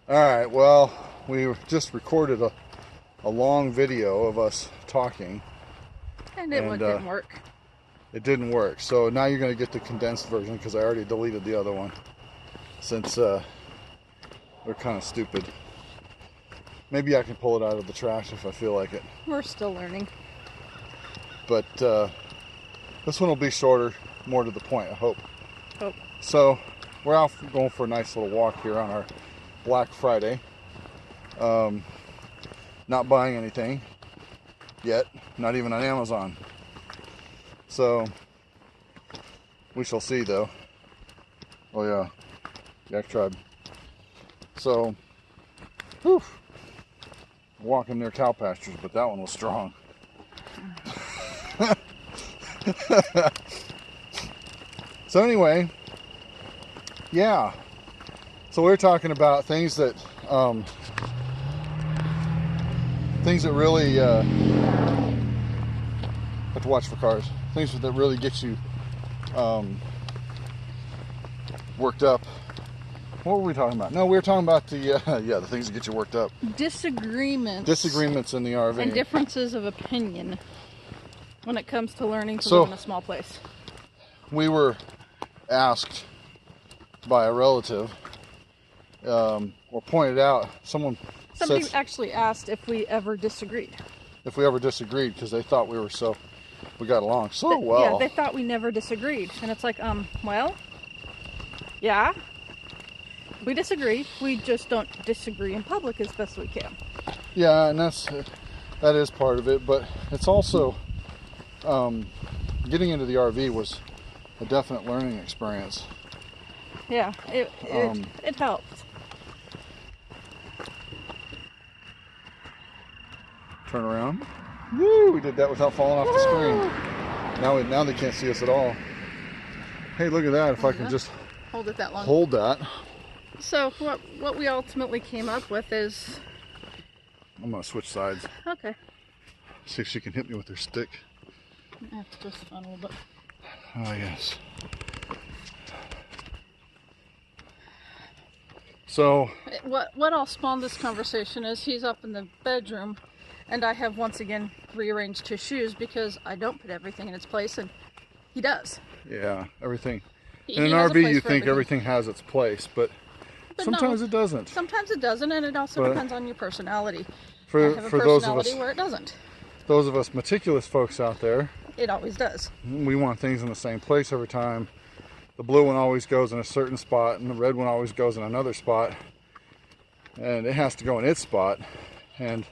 All right, well, we just recorded a long video of us talking, And it and didn't work. it didn't work. So now you're going to get the condensed version because I already deleted the other one since we're kind of stupid. Maybe I can pull it out of the trash if I feel like it. We're still learning. But this one will be shorter, more to the point, I hope. Hope. So we're out going for a nice little walk here on our Black Friday. Not buying anything yet, not even on Amazon. So we shall see though. Oh yeah, Yak Tribe. So, whew, walking near cow pastures, but that one was strong. So anyway, yeah. So we're talking about things that really have to watch for cars. Things that really get you worked up. What were we talking about? No, we were talking about the the things that get you worked up. Disagreements in the RV. and differences of opinion when it comes to learning to So- live in a small place. We were asked by a relative, or pointed out, Somebody said actually asked if we ever disagreed. if we ever disagreed because they thought we got along so well. Yeah, they thought we never disagreed. And it's like, well, yeah, we disagree. We just don't disagree in public as best we can. Yeah, and that is part of it, but it's also getting into the RV was a definite learning experience. Yeah, it helped. Turn around. Woo! We did that without falling off the screen. Now they can't see us at all. Hey, look at that! If I can just Hold it that long. hold that. So what we ultimately came up with is, I'm gonna switch sides. okay, See if she can hit me with her stick. I have to twist it on a little bit. Oh yes. So What all spawned this conversation is he's up in the bedroom, and I have once again rearranged his shoes because I don't put everything in its place, and he does. yeah, everything. He In an has a RV, place you for think everything has its place, but But sometimes no, it doesn't. sometimes it doesn't, and it also But depends on your personality. I For have a those of personality us, where it doesn't. those of us meticulous folks out there, It always does. we want things in the same place every time. The blue one always goes in a certain spot, and the red one always goes in another spot, and it has to go in its spot. And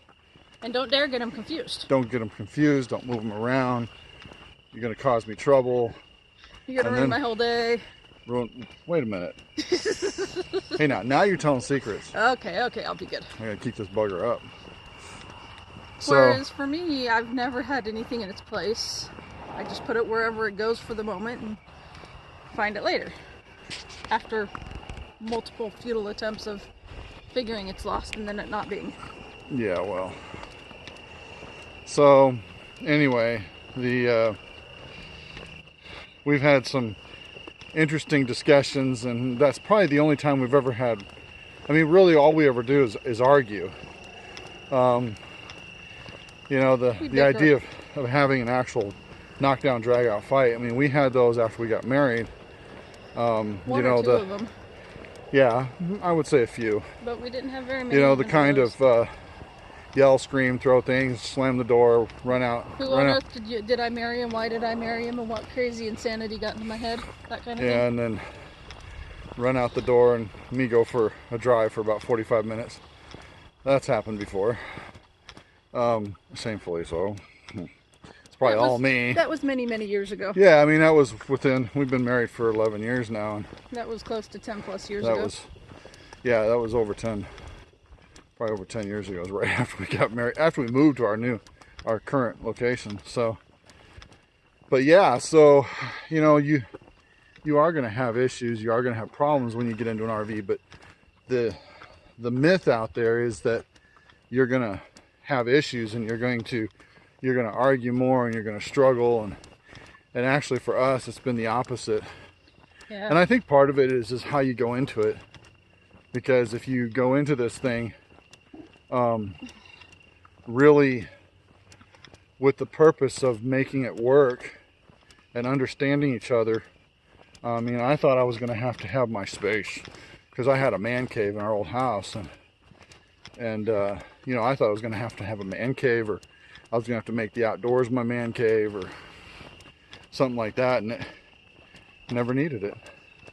And don't dare get him confused. don't get them confused. Don't move them around. You're gonna cause me trouble. You're gonna And ruin then- my whole day. Wait a minute. Hey, now you're telling secrets. Okay, I'll be good. I gotta keep this bugger up. So Whereas for me, I've never had anything in its place. I just put it wherever it goes for the moment and find it later. After multiple futile attempts of figuring it's lost and then it not being. yeah, well. So anyway, we've had some interesting discussions, and that's probably the only time we've ever had. I mean, really, all we ever do is argue. You know, the bicker. idea of having an actual knockdown, drag out fight. I mean, we had those after we got married. One You or know, two of them. yeah, I would say a few. But we didn't have very many. You know, the of kind those. of yell, scream, throw things, slam the door, run out. Who on earth did I marry him? Why did I marry him? And what crazy insanity got into my head? That kind of Yeah, thing. and then run out the door and me go for a drive for about 45 minutes. That's happened before. Shamefully so. It's probably That was- all me. That was many, many years ago. Yeah, I mean, that was we've been married for 11 years now, and That was close to 10 plus years that ago. was over 10, probably over 10 years ago. It was right after we got married, after we moved to our current location. So, but yeah, so, you know, you are going to have issues, you are going to have problems when you get into an RV, but the myth out there is that you're going to have issues and you're going to argue more and you're going to struggle, and actually for us it's been the opposite. Yeah. And I think part of it is how you go into it. Because if you go into this thing really with the purpose of making it work and understanding each other, I mean, I thought I was going to have my space because I had a man cave in our old house, and you know, I thought I was going to have a man cave, or I was going to have to make the outdoors my man cave or something like that, and it never needed it.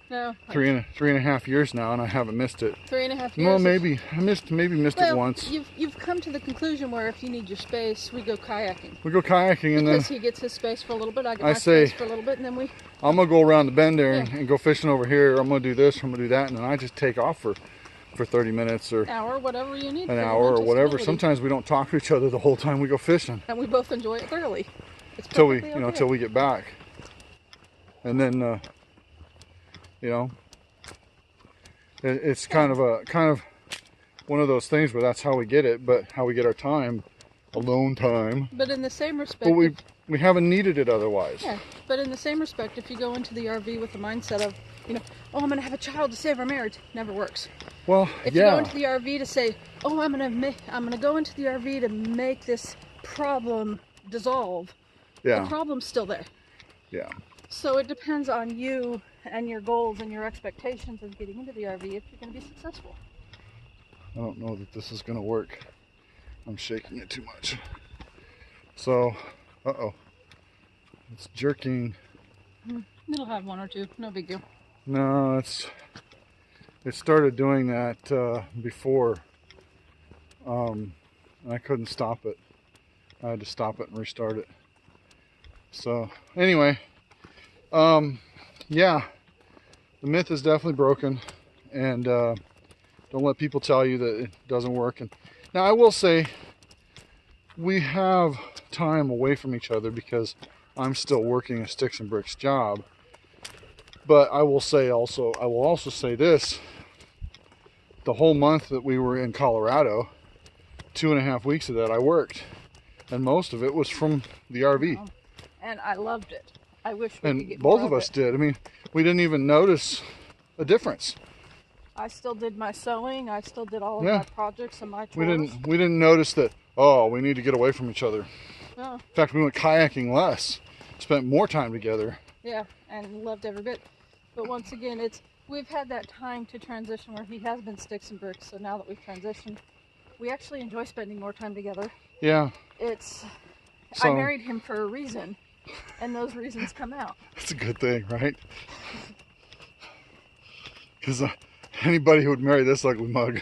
No. Three and a half years now, and I haven't missed it. 3.5 years. Well, maybe I missed it once. You've come to the conclusion where if you need your space, we go kayaking. We go kayaking, and because then he gets his space for a little bit, I get my space for a little bit, and then I'm gonna go around the bend there Yeah. and go fishing over here. I'm gonna do this, I'm gonna do that, and then I just take off for 30 minutes or an hour, whatever you need. an for your hour or mental whatever. stability. Sometimes we don't talk to each other the whole time we go fishing And we both enjoy it thoroughly. It's till we, perfectly okay. till we get back, and then you know, it's kind of one of those things where that's how we get it, but how we get our time, alone time. But in the same respect, But we haven't needed it otherwise. yeah. But in the same respect, if you go into the RV with the mindset of, you know, oh, I'm gonna have a child to save our marriage, never works. Well, If yeah. you go into the RV to say, oh, I'm gonna go into the RV to make this problem dissolve, the Yeah. problem's still there. Yeah. So it depends on you and your goals and your expectations of getting into the RV if you're going to be successful. I don't know that this is going to work. I'm shaking it too much. So, it's jerking. It'll have one or two, no big deal. No, it started doing that before. And I couldn't stop it. I had to stop it and restart it. So, anyway, yeah, the myth is definitely broken, and don't let people tell you that it doesn't work. And now I will say we have time away from each other because I'm still working a sticks and bricks job. But I will also say this: the whole month that we were in Colorado, 2.5 weeks of that I worked, and most of it was from the RV. And I loved it. I wish we could And get both more of us it. did. I mean, we didn't even notice a difference. I still did my sewing. I still did all of Yeah. my projects and my chores. We didn't notice that, oh, we need to get away from each other. No. In fact, we went kayaking less, spent more time together. Yeah, and loved every bit. But once again, we've had that time to transition where he has been sticks and bricks. So now that we've transitioned, we actually enjoy spending more time together. Yeah. I So- married him for a reason, and those reasons come out. It's a good thing, right? Because anybody who would marry this ugly mug,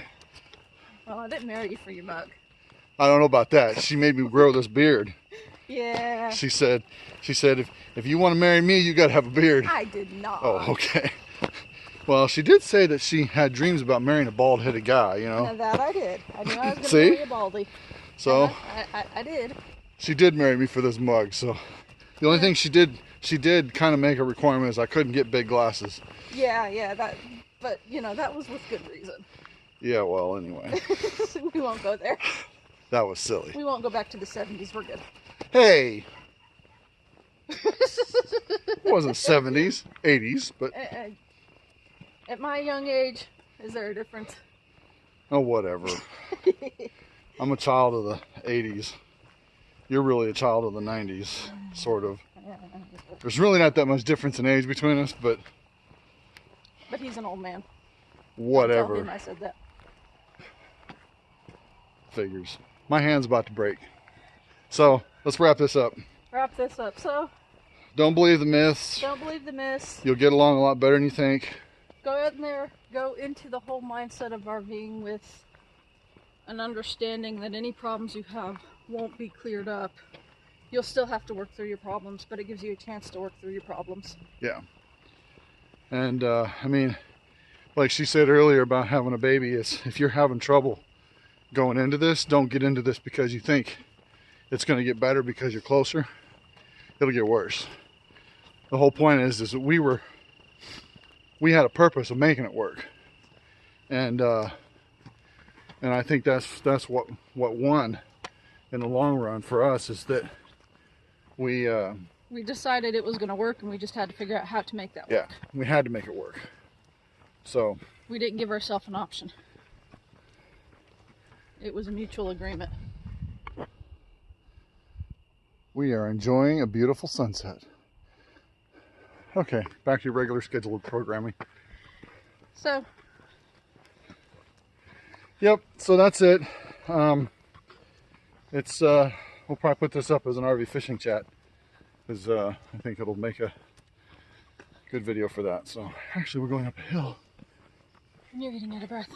Well, I didn't marry you for your mug. I don't know about that. She made me grow this beard. Yeah. She said, if you want to marry me, you got to have a beard. I did not. Oh, okay. Well, she did say that she had dreams about marrying a bald-headed guy, you know. Now that I did. I knew I was going to See? marry a baldy. So I did. she did marry me for this mug. So the only thing she did kind of make a requirement is I couldn't get big glasses. Yeah, but you know, that was with good reason. Yeah, well, anyway, We won't go there. that was silly. We won't go back to the 70s. We're good. Hey, it wasn't 70s, 80s, but At my young age, is there a difference? oh, whatever. I'm a child of the 80s. You're really a child of the 90s, sort of. There's really not that much difference in age between us, but But he's an old man. Don't tell him whatever. I said that. Figures. My hand's about to break. So let's wrap this up. Wrap this up. So, Don't believe the myths. don't believe the myths. You'll get along a lot better than you think. Go in there. Go into the whole mindset of RVing with an understanding that any problems you have won't be cleared up. You'll still have to work through your problems, but it gives you a chance to work through your problems. Yeah. And I mean, like she said earlier about having a baby, is if you're having trouble going into this, don't get into this because you think it's going to get better because you're closer. It'll get worse. The whole point is that we had a purpose of making it work, and I think that's what won in the long run for us, is that we decided it was going to work, and we just had to figure out how to make that yeah, work. we had to make it work. So we didn't give ourselves an option. It was a mutual agreement. we are enjoying a beautiful sunset. Okay, back to your regular scheduled programming. So, yep, so that's it. It's we'll probably put this up as an RV fishing chat, because I think it'll make a good video for that. So actually we're going up a hill you're getting out of breath.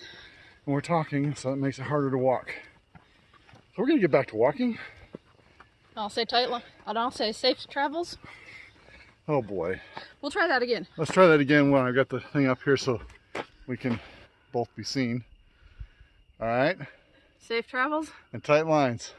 and we're talking, so it makes it harder to walk. So we're gonna get back to walking. I'll say I'll say safe travels. Oh boy. We'll try that again. Let's try that again when I've got the thing up here so we can both be seen. All right? Safe travels. And tight lines.